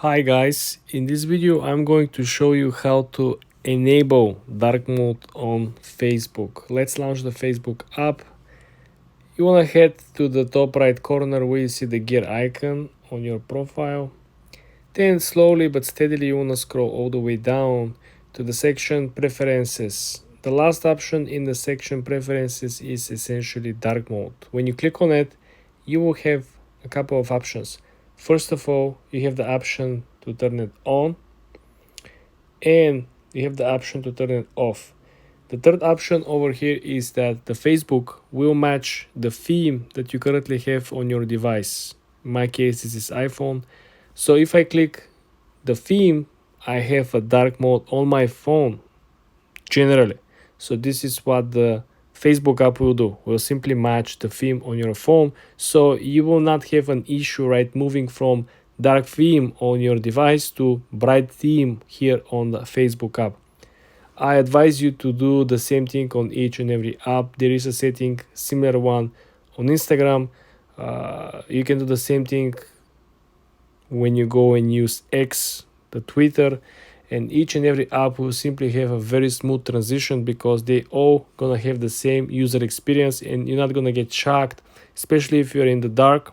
Hi guys, in this video I'm going to show you how to enable dark mode on Facebook. Let's launch the Facebook app. You want to head to the top right corner where you see the gear icon on your profile. Then slowly but steadily you want to scroll all the way down to the section preferences. The last option in the section preferences is essentially dark mode. When you click on it, you will have a couple of options. First of all, you have the option to turn it on and you have the option to turn it off. The third option over here is that the Facebook will match the theme that you currently have on your device. In my case, this is iPhone. So if I click the theme, I have a dark mode on my phone generally. So this is what the Facebook app will do. Will simply match the theme on your phone, so you will not have an issue, right, moving from dark theme on your device to bright theme here on the Facebook app. I advise you to do the same thing on each and every app. There is a setting similar one on Instagram. You can do the same thing when you go and use X, the Twitter, and each and every app will simply have a very smooth transition because they all gonna have the same user experience and you're not gonna get shocked, especially if you're in the dark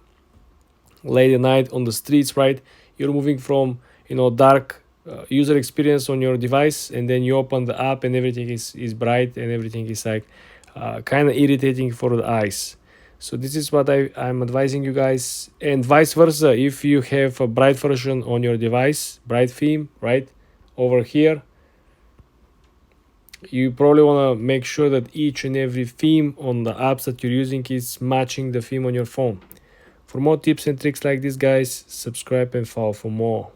late at night on the streets, right? You're moving from dark user experience on your device, and then you open the app and everything is bright and everything is like kind of irritating for the eyes. So this is what I'm advising you guys, and vice versa. If you have a bright version on your device, bright theme, right, over here, you probably want to make sure that each and every theme on the apps that you're using is matching the theme on your phone. For more tips and tricks like this, guys, subscribe and follow for more.